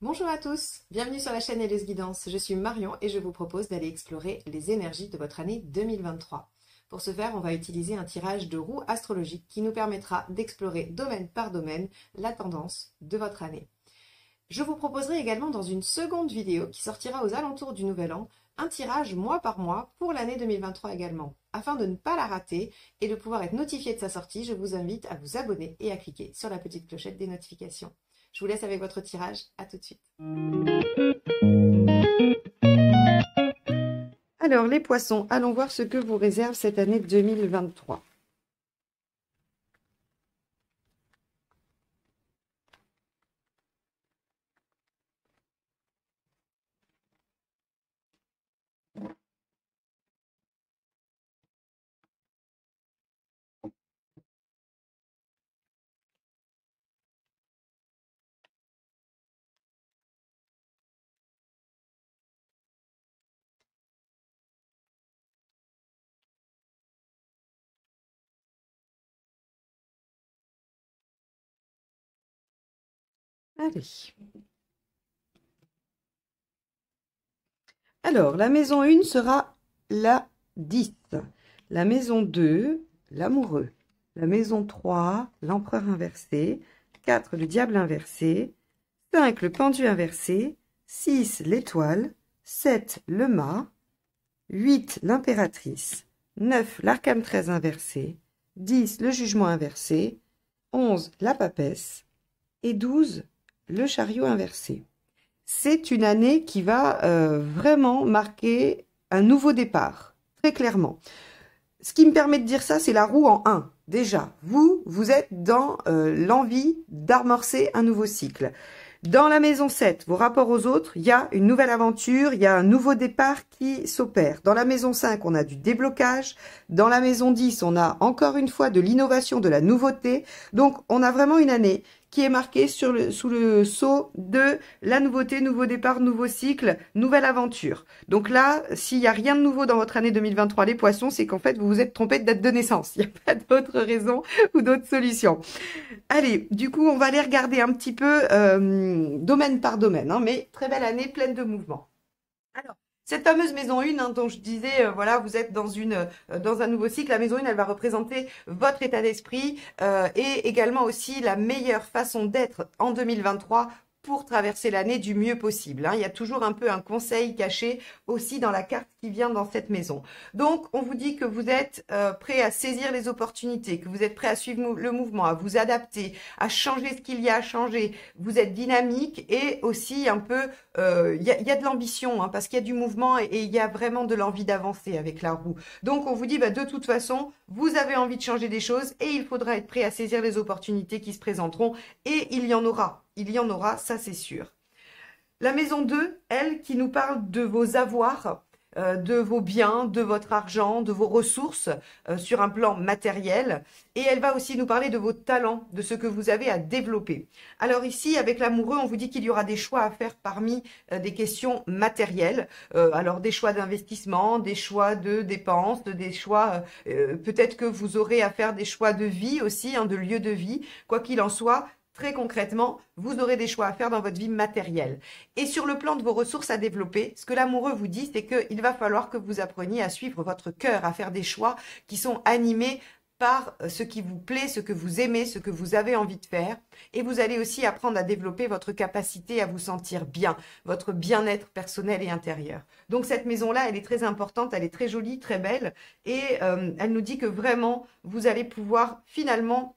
Bonjour à tous, bienvenue sur la chaîne Helleuse Guidance. Je suis Marion et je vous propose d'aller explorer les énergies de votre année 2023. Pour ce faire, on va utiliser un tirage de roue astrologique qui nous permettra d'explorer domaine par domaine la tendance de votre année. Je vous proposerai également dans une seconde vidéo qui sortira aux alentours du Nouvel An un tirage mois par mois pour l'année 2023 également. Afin de ne pas la rater et de pouvoir être notifié de sa sortie, je vous invite à vous abonner et à cliquer sur la petite clochette des notifications. Je vous laisse avec votre tirage, à tout de suite. Alors les poissons, allons voir ce que vous réserve cette année 2023. Allez. Alors, la maison 1 sera la 10. La maison 2, l'amoureux. La maison 3, l'empereur inversé. 4, le diable inversé. 5, le pendu inversé. 6, l'étoile. 7, le mât. 8, l'impératrice. 9, l'arcane 13 inversé. 10, le jugement inversé. 11, la papesse. Et 12, le chariot inversé. C'est une année qui va vraiment marquer un nouveau départ, très clairement. Ce qui me permet de dire ça, c'est la roue en 1. Déjà, vous êtes dans l'envie d'amorcer un nouveau cycle. Dans la maison 7, vos rapports aux autres, il y a une nouvelle aventure, il y a un nouveau départ qui s'opère. Dans la maison 5, on a du déblocage. Dans la maison 10, on a encore une fois de l'innovation, de la nouveauté. Donc, on a vraiment une année qui est marquée sous le sceau de la nouveauté, nouveau départ, nouveau cycle, nouvelle aventure. Donc là, s'il n'y a rien de nouveau dans votre année 2023, les poissons, c'est qu'en fait, vous vous êtes trompé de date de naissance. Il n'y a pas d'autre raison ou d'autre solution. Allez, du coup, on va aller regarder un petit peu domaine par domaine, hein, mais très belle année, pleine de mouvements. Alors, cette fameuse maison 1, hein, dont je disais, voilà, vous êtes dans un nouveau cycle. La maison 1, elle va représenter votre état d'esprit et également aussi la meilleure façon d'être en 2023 pour traverser l'année du mieux possible. Hein. Il y a toujours un peu un conseil caché aussi dans la carte qui vient dans cette maison. Donc, on vous dit que vous êtes prêt à saisir les opportunités, que vous êtes prêt à suivre le mouvement, à vous adapter, à changer ce qu'il y a à changer. Vous êtes dynamique et aussi un peu, il y a de l'ambition, hein, parce qu'il y a du mouvement et il y a vraiment de l'envie d'avancer avec la roue. Donc, on vous dit, bah, de toute façon, vous avez envie de changer des choses et il faudra être prêt à saisir les opportunités qui se présenteront et il y en aura. Il y en aura, ça c'est sûr. La maison 2, elle, qui nous parle de vos avoirs, de vos biens, de votre argent, de vos ressources sur un plan matériel. Et elle va aussi nous parler de vos talents, de ce que vous avez à développer. Alors ici, avec l'amoureux, on vous dit qu'il y aura des choix à faire parmi des questions matérielles. Alors des choix d'investissement, des choix de dépenses, des choix... peut-être que vous aurez à faire des choix de vie aussi, hein, de lieu de vie. Quoi qu'il en soit, très concrètement, vous aurez des choix à faire dans votre vie matérielle. Et sur le plan de vos ressources à développer, ce que l'amoureux vous dit, c'est qu'il va falloir que vous appreniez à suivre votre cœur, à faire des choix qui sont animés par ce qui vous plaît, ce que vous aimez, ce que vous avez envie de faire. Et vous allez aussi apprendre à développer votre capacité à vous sentir bien, votre bien-être personnel et intérieur. Donc cette maison-là, elle est très importante, elle est très jolie, très belle. Et elle nous dit que vraiment, vous allez pouvoir finalement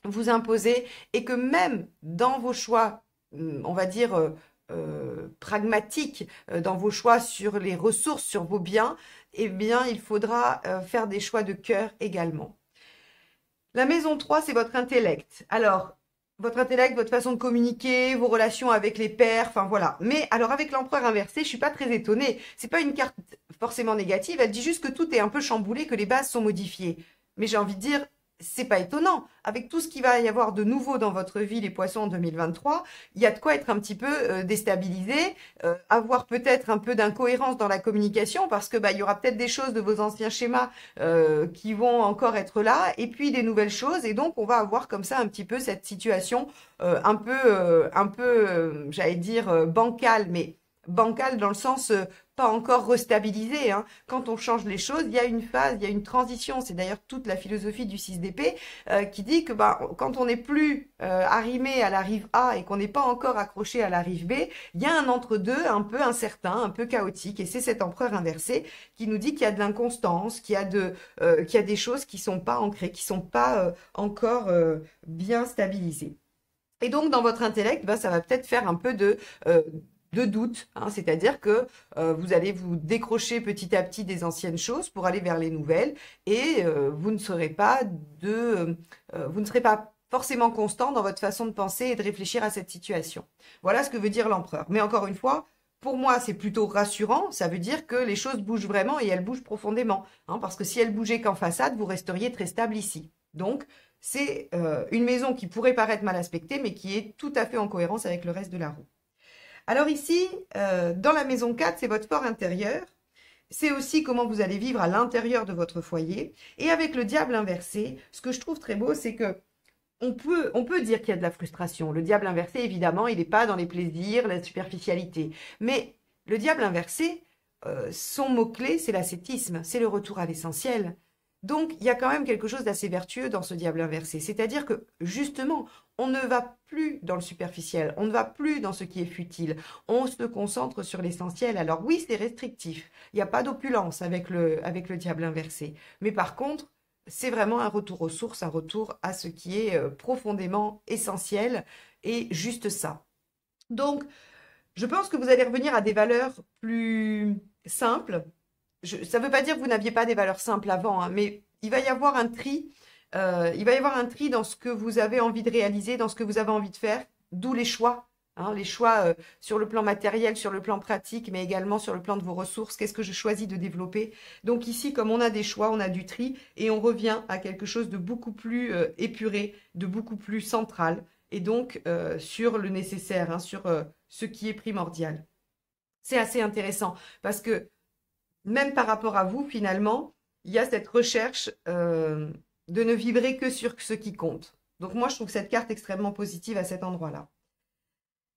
vous imposer et que même dans vos choix, on va dire, pragmatiques, dans vos choix sur les ressources, sur vos biens, eh bien, il faudra faire des choix de cœur également. La maison 3, c'est votre intellect. Alors, votre intellect, votre façon de communiquer, vos relations avec les pairs, enfin voilà. Mais alors avec l'empereur inversé, je suis pas très étonnée. C'est pas une carte forcément négative, elle dit juste que tout est un peu chamboulé, que les bases sont modifiées. Mais j'ai envie de dire, c'est pas étonnant. Avec tout ce qu'il va y avoir de nouveau dans votre vie, les poissons, en 2023, il y a de quoi être un petit peu déstabilisé, avoir peut-être un peu d'incohérence dans la communication, parce que il y aura peut-être des choses de vos anciens schémas qui vont encore être là, et puis des nouvelles choses, et donc on va avoir comme ça un petit peu cette situation j'allais dire, bancale, mais bancale dans le sens pas encore restabilisé, hein. Quand on change les choses, il y a une phase, il y a une transition. C'est d'ailleurs toute la philosophie du 6 d'épée qui dit que quand on n'est plus arrimé à la rive A et qu'on n'est pas encore accroché à la rive B, il y a un entre-deux un peu incertain, un peu chaotique. Et c'est cet empereur inversé qui nous dit qu'il y a de l'inconstance, qu'il y a des choses qui sont pas ancrées, qui sont pas encore bien stabilisées. Et donc, dans votre intellect, ça va peut-être faire un peu de doute, hein, c'est-à-dire que vous allez vous décrocher petit à petit des anciennes choses pour aller vers les nouvelles, et vous ne serez pas forcément constant dans votre façon de penser et de réfléchir à cette situation. Voilà ce que veut dire l'empereur. Mais encore une fois, pour moi, c'est plutôt rassurant. Ça veut dire que les choses bougent vraiment et elles bougent profondément, hein, parce que si elles bougeaient qu'en façade, vous resteriez très stable ici. Donc, c'est une maison qui pourrait paraître mal aspectée, mais qui est tout à fait en cohérence avec le reste de la roue. Alors ici, dans la maison 4, c'est votre fort intérieur. C'est aussi comment vous allez vivre à l'intérieur de votre foyer. Et avec le diable inversé, ce que je trouve très beau, c'est que on peut dire qu'il y a de la frustration. Le diable inversé, évidemment, il n'est pas dans les plaisirs, la superficialité. Mais le diable inversé, son mot-clé, c'est l'ascétisme, c'est le retour à l'essentiel. Donc, il y a quand même quelque chose d'assez vertueux dans ce diable inversé. C'est-à-dire que, justement, on ne va plus dans le superficiel, on ne va plus dans ce qui est futile, on se concentre sur l'essentiel. Alors oui, c'est restrictif, il n'y a pas d'opulence avec le diable inversé. Mais par contre, c'est vraiment un retour aux sources, un retour à ce qui est profondément essentiel et juste ça. Donc, je pense que vous allez revenir à des valeurs plus simples. Ça ne veut pas dire que vous n'aviez pas des valeurs simples avant, hein, mais il va y avoir un tri. Il va y avoir un tri dans ce que vous avez envie de réaliser, dans ce que vous avez envie de faire, d'où les choix. Hein, les choix sur le plan matériel, sur le plan pratique, mais également sur le plan de vos ressources. Qu'est-ce que je choisis de développer? Donc ici, comme on a des choix, on a du tri, et on revient à quelque chose de beaucoup plus épuré, de beaucoup plus central, et donc sur le nécessaire, hein, sur ce qui est primordial. C'est assez intéressant, parce que même par rapport à vous, finalement, il y a cette recherche de ne vibrer que sur ce qui compte. Donc moi, je trouve cette carte extrêmement positive à cet endroit-là.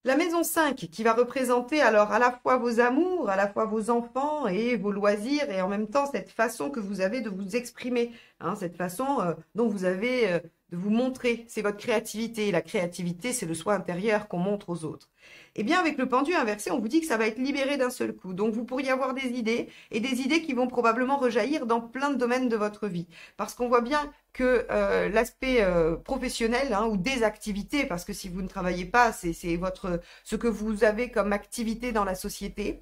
La maison 5 qui va représenter alors à la fois vos amours, à la fois vos enfants et vos loisirs, et en même temps cette façon que vous avez de vous exprimer, hein, cette façon dont vous avez de vous montrer, c'est votre créativité. Et la créativité, c'est le soi intérieur qu'on montre aux autres. Eh bien, avec le pendu inversé, on vous dit que ça va être libéré d'un seul coup. Donc, vous pourriez avoir des idées, et des idées qui vont probablement rejaillir dans plein de domaines de votre vie. Parce qu'on voit bien que l'aspect professionnel, hein, ou des activités, parce que si vous ne travaillez pas, c'est ce que vous avez comme activité dans la société,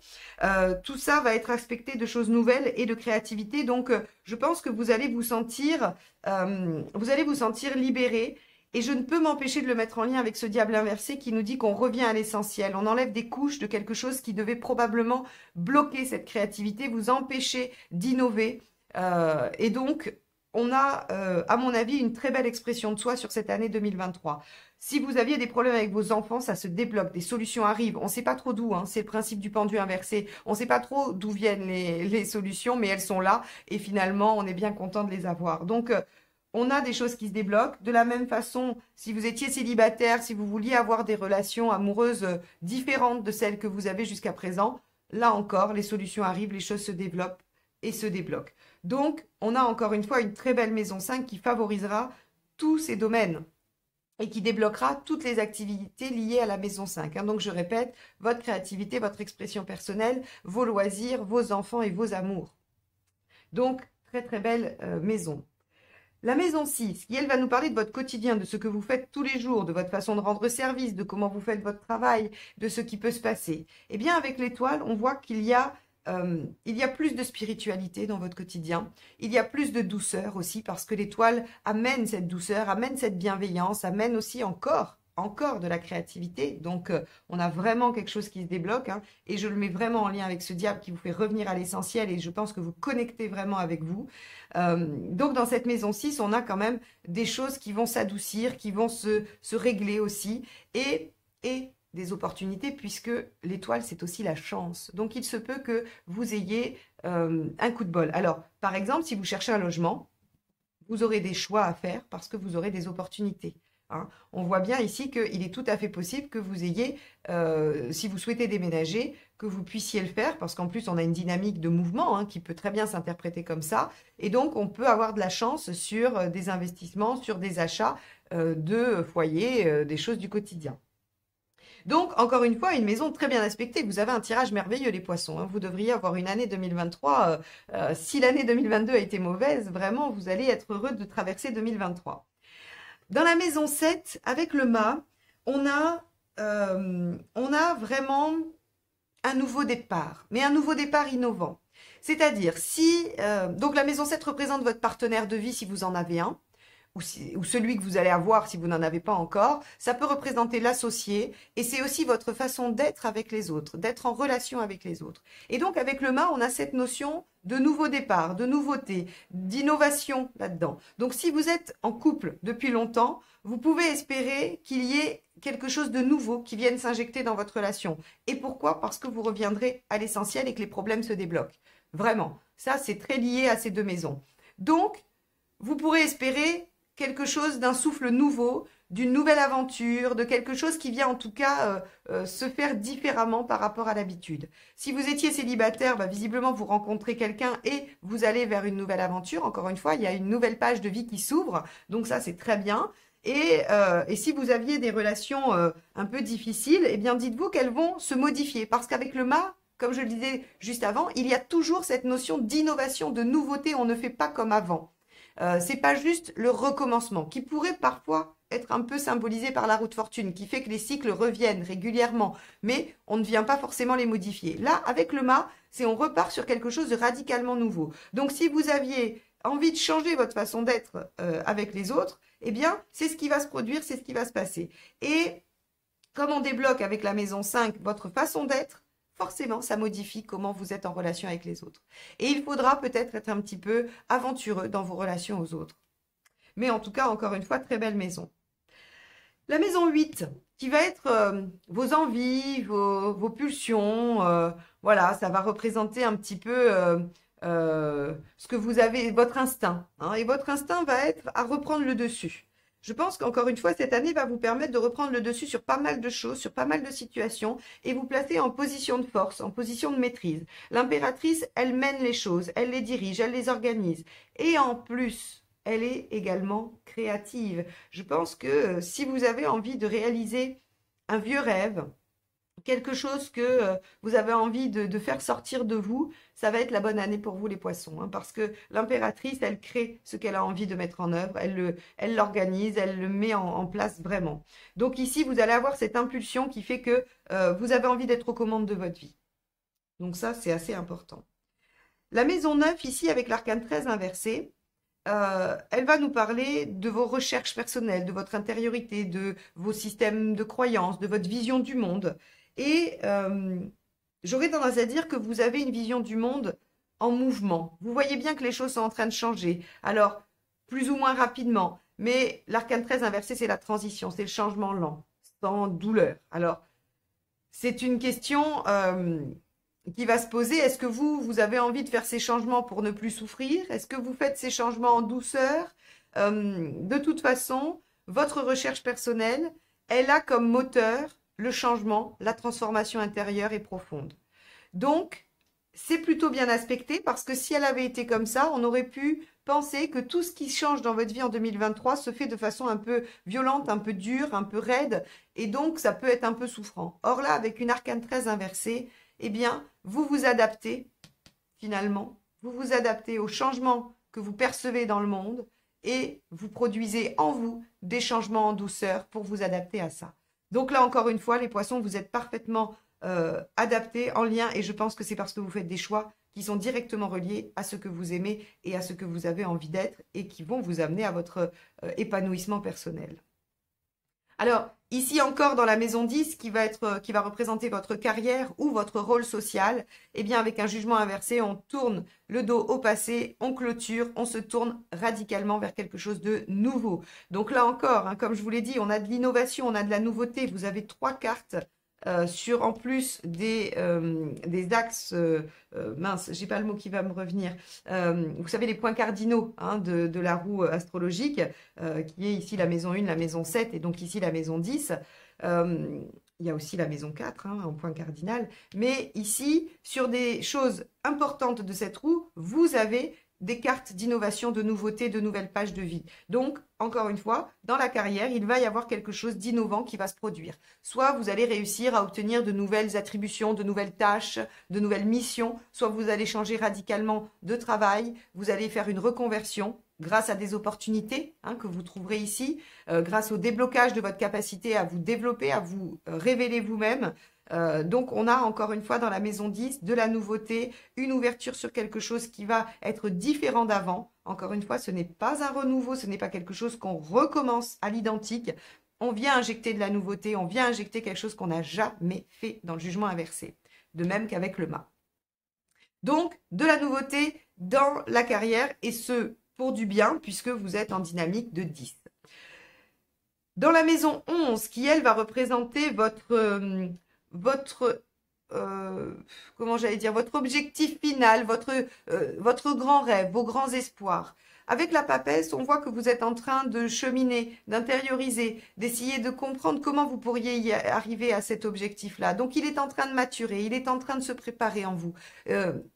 tout ça va être aspecté de choses nouvelles et de créativité. Donc, je pense que vous allez vous sentir libéré. Et je ne peux m'empêcher de le mettre en lien avec ce diable inversé qui nous dit qu'on revient à l'essentiel. On enlève des couches de quelque chose qui devait probablement bloquer cette créativité, vous empêcher d'innover. Et donc, on a, à mon avis, une très belle expression de soi sur cette année 2023. Si vous aviez des problèmes avec vos enfants, ça se débloque, des solutions arrivent. On ne sait pas trop d'où, hein, c'est le principe du pendu inversé. On ne sait pas trop d'où viennent les solutions, mais elles sont là. Et finalement, on est bien content de les avoir. Donc, on a des choses qui se débloquent. De la même façon, si vous étiez célibataire, si vous vouliez avoir des relations amoureuses différentes de celles que vous avez jusqu'à présent, là encore, les solutions arrivent, les choses se développent et se débloquent. Donc, on a encore une fois une très belle maison 5 qui favorisera tous ces domaines et qui débloquera toutes les activités liées à la maison 5. Hein. Donc, je répète, votre créativité, votre expression personnelle, vos loisirs, vos enfants et vos amours. Donc, très très belle maison. La maison 6, qui elle va nous parler de votre quotidien, de ce que vous faites tous les jours, de votre façon de rendre service, de comment vous faites votre travail, de ce qui peut se passer. Eh bien, avec l'étoile, on voit qu'il y a plus de spiritualité dans votre quotidien. Il y a plus de douceur aussi, parce que l'étoile amène cette douceur, amène cette bienveillance, amène aussi encore encore de la créativité. Donc, on a vraiment quelque chose qui se débloque. Hein, et je le mets vraiment en lien avec ce diable qui vous fait revenir à l'essentiel. Et je pense que vous connectez vraiment avec vous. Donc, dans cette maison 6, on a quand même des choses qui vont s'adoucir, qui vont se régler aussi. Et des opportunités, puisque l'étoile, c'est aussi la chance. Donc, il se peut que vous ayez un coup de bol. Alors, par exemple, si vous cherchez un logement, vous aurez des choix à faire parce que vous aurez des opportunités. Hein. On voit bien ici qu'il est tout à fait possible que vous ayez, si vous souhaitez déménager, que vous puissiez le faire, parce qu'en plus, on a une dynamique de mouvement hein, qui peut très bien s'interpréter comme ça. Et donc, on peut avoir de la chance sur des investissements, sur des achats de foyers, des choses du quotidien. Donc, encore une fois, une maison très bien aspectée. Vous avez un tirage merveilleux, les poissons. Hein. Vous devriez avoir une année 2023. Si l'année 2022 a été mauvaise, vraiment, vous allez être heureux de traverser 2023. Dans la maison 7, avec le mât, on a vraiment un nouveau départ, mais un nouveau départ innovant. C'est-à-dire, donc la maison 7 représente votre partenaire de vie si vous en avez un, ou celui que vous allez avoir si vous n'en avez pas encore, ça peut représenter l'associé et c'est aussi votre façon d'être avec les autres, d'être en relation avec les autres. Et donc avec le mât, on a cette notion de nouveau départ, de nouveauté, d'innovation là-dedans. Donc si vous êtes en couple depuis longtemps, vous pouvez espérer qu'il y ait quelque chose de nouveau qui vienne s'injecter dans votre relation. Et pourquoi? Parce que vous reviendrez à l'essentiel et que les problèmes se débloquent. Vraiment, ça c'est très lié à ces deux maisons. Donc, vous pourrez espérer quelque chose d'un souffle nouveau, d'une nouvelle aventure, de quelque chose qui vient en tout cas se faire différemment par rapport à l'habitude. Si vous étiez célibataire, visiblement vous rencontrez quelqu'un et vous allez vers une nouvelle aventure. Encore une fois, il y a une nouvelle page de vie qui s'ouvre, donc ça c'est très bien. Et si vous aviez des relations un peu difficiles, eh bien dites-vous qu'elles vont se modifier parce qu'avec le mât, comme je le disais juste avant, il y a toujours cette notion d'innovation, de nouveauté. On ne fait pas comme avant. C'est pas juste le recommencement, qui pourrait parfois être un peu symbolisé par la roue de fortune, qui fait que les cycles reviennent régulièrement, mais on ne vient pas forcément les modifier. Là, avec le mât, on repart sur quelque chose de radicalement nouveau. Donc, si vous aviez envie de changer votre façon d'être avec les autres, eh bien, c'est ce qui va se produire, c'est ce qui va se passer. Et comme on débloque avec la maison 5 votre façon d'être, forcément, ça modifie comment vous êtes en relation avec les autres. Et il faudra peut-être être un petit peu aventureux dans vos relations aux autres. Mais en tout cas, encore une fois, très belle maison. La maison 8, qui va être vos envies, vos pulsions. Voilà, ça va représenter un petit peu ce que vous avez, votre instinct. Hein, et votre instinct va être à reprendre le dessus. Je pense qu'encore une fois, cette année va vous permettre de reprendre le dessus sur pas mal de choses, sur pas mal de situations, et vous placer en position de force, en position de maîtrise. L'impératrice, elle mène les choses, elle les dirige, elle les organise. Et en plus, elle est également créative. Je pense que si vous avez envie de réaliser un vieux rêve, quelque chose que vous avez envie de faire sortir de vous, ça va être la bonne année pour vous les poissons. Hein, parce que l'impératrice, elle crée ce qu'elle a envie de mettre en œuvre, elle l'organise, elle le met en place vraiment. Donc ici, vous allez avoir cette impulsion qui fait que vous avez envie d'être aux commandes de votre vie. Donc ça, c'est assez important. La maison 9, ici, avec l'arcane 13 inversé, elle va nous parler de vos recherches personnelles, de votre intériorité, de vos systèmes de croyances, de votre vision du monde. Et j'aurais tendance à dire que vous avez une vision du monde en mouvement. Vous voyez bien que les choses sont en train de changer. Alors, plus ou moins rapidement. Mais l'arcane 13 inversé, c'est la transition, c'est le changement lent, sans douleur. Alors, c'est une question qui va se poser. Est-ce que vous avez envie de faire ces changements pour ne plus souffrir? Est-ce que vous faites ces changements en douceur? De toute façon, votre recherche personnelle, elle a comme moteur le changement, la transformation intérieure et profonde. Donc, c'est plutôt bien aspecté parce que si elle avait été comme ça, on aurait pu penser que tout ce qui change dans votre vie en 2023 se fait de façon un peu violente, un peu dure, un peu raide, et donc ça peut être un peu souffrant. Or là, avec une arcane 13 inversée, eh bien, vous vous adaptez, finalement, vous vous adaptez aux changements que vous percevez dans le monde et vous produisez en vous des changements en douceur pour vous adapter à ça. Donc là, encore une fois, les poissons, vous êtes parfaitement adaptés, en lien, et je pense que c'est parce que vous faites des choix qui sont directement reliés à ce que vous aimez et à ce que vous avez envie d'être et qui vont vous amener à votre épanouissement personnel. Alors, ici encore dans la maison 10, qui va représenter votre carrière ou votre rôle social, eh bien, avec un jugement inversé, on tourne le dos au passé, on clôture, on se tourne radicalement vers quelque chose de nouveau. Donc là encore, hein, comme je vous l'ai dit, on a de l'innovation, on a de la nouveauté. Vous avez 3 cartes sur en plus des axes, mince, j'ai pas le mot qui va me revenir. Vous savez, les points cardinaux hein, de la roue astrologique, qui est ici la maison 1, la maison 7 et donc ici la maison 10. Il y a aussi la maison 4 hein, en point cardinal. Mais ici, sur des choses importantes de cette roue, vous avez des cartes d'innovation, de nouveauté, de nouvelles pages de vie. Donc, encore une fois, dans la carrière, il va y avoir quelque chose d'innovant qui va se produire. Soit vous allez réussir à obtenir de nouvelles attributions, de nouvelles tâches, de nouvelles missions, soit vous allez changer radicalement de travail, vous allez faire une reconversion grâce à des opportunités hein, que vous trouverez ici, grâce au déblocage de votre capacité à vous développer, à vous révéler vous-même. Donc, on a encore une fois dans la maison 10 de la nouveauté, une ouverture sur quelque chose qui va être différent d'avant. Encore une fois, ce n'est pas un renouveau, ce n'est pas quelque chose qu'on recommence à l'identique. On vient injecter de la nouveauté, on vient injecter quelque chose qu'on n'a jamais fait dans le jugement inversé. De même qu'avec le mât. Donc, de la nouveauté dans la carrière et ce, pour du bien, puisque vous êtes en dynamique de 10. Dans la maison 11, qui elle va représenter comment j'allais dire, votre objectif final, votre grand rêve, vos grands espoirs. Avec la papesse, on voit que vous êtes en train de cheminer, d'intérioriser, d'essayer de comprendre comment vous pourriez y arriver à cet objectif-là. Donc, il est en train de maturer, il est en train de se préparer en vous.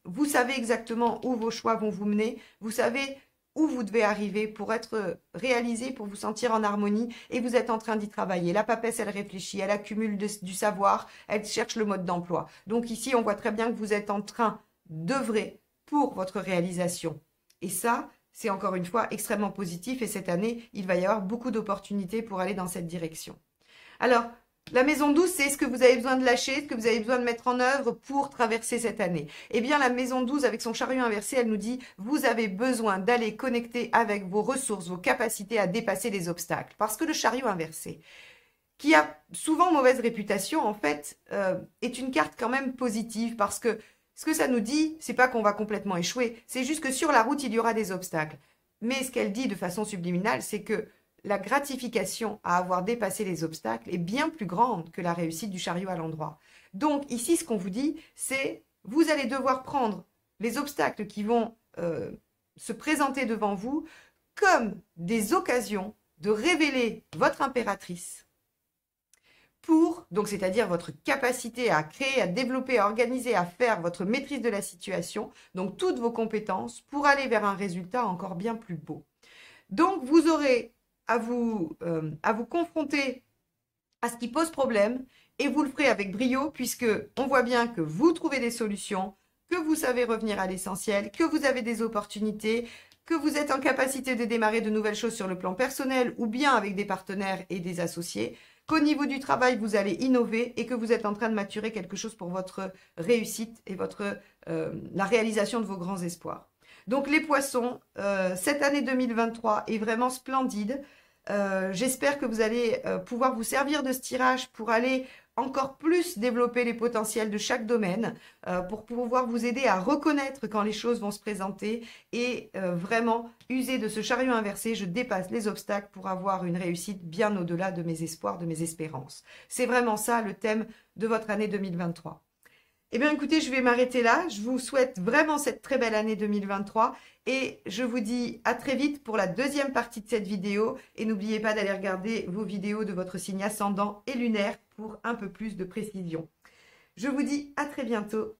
Vous savez exactement où vos choix vont vous mener, vous savez où vous devez arriver pour être réalisé, pour vous sentir en harmonie, et vous êtes en train d'y travailler. La papesse, elle réfléchit, elle accumule du savoir, elle cherche le mode d'emploi. Donc ici, on voit très bien que vous êtes en train d'œuvrer pour votre réalisation. Et ça, c'est encore une fois extrêmement positif, et cette année, il va y avoir beaucoup d'opportunités pour aller dans cette direction. Alors, la maison 12, c'est ce que vous avez besoin de lâcher, ce que vous avez besoin de mettre en œuvre pour traverser cette année. Eh bien, la maison 12, avec son chariot inversé, elle nous dit, vous avez besoin d'aller connecter avec vos ressources, vos capacités à dépasser les obstacles. Parce que le chariot inversé, qui a souvent mauvaise réputation, en fait, est une carte quand même positive parce que ce que ça nous dit, c'est pas qu'on va complètement échouer, c'est juste que sur la route, il y aura des obstacles. Mais ce qu'elle dit de façon subliminale, c'est que la gratification à avoir dépassé les obstacles est bien plus grande que la réussite du chariot à l'endroit. Donc ici, ce qu'on vous dit, c'est vous allez devoir prendre les obstacles qui vont se présenter devant vous comme des occasions de révéler votre impératrice pour, donc c'est-à-dire votre capacité à créer, à développer, à organiser, à faire votre maîtrise de la situation, donc toutes vos compétences pour aller vers un résultat encore bien plus beau. Donc vous aurez à vous confronter à ce qui pose problème et vous le ferez avec brio puisque on voit bien que vous trouvez des solutions, que vous savez revenir à l'essentiel, que vous avez des opportunités, que vous êtes en capacité de démarrer de nouvelles choses sur le plan personnel ou bien avec des partenaires et des associés, qu'au niveau du travail, vous allez innover et que vous êtes en train de maturer quelque chose pour votre réussite et la réalisation de vos grands espoirs. Donc les poissons, cette année 2023 est vraiment splendide. J'espère que vous allez pouvoir vous servir de ce tirage pour aller encore plus développer les potentiels de chaque domaine, pour pouvoir vous aider à reconnaître quand les choses vont se présenter et vraiment user de ce chariot inversé, je dépasse les obstacles pour avoir une réussite bien au-delà de mes espoirs, de mes espérances. C'est vraiment ça le thème de votre année 2023. Eh bien, écoutez, je vais m'arrêter là. Je vous souhaite vraiment cette très belle année 2023 et je vous dis à très vite pour la deuxième partie de cette vidéo. Et n'oubliez pas d'aller regarder vos vidéos de votre signe ascendant et lunaire pour un peu plus de précision. Je vous dis à très bientôt.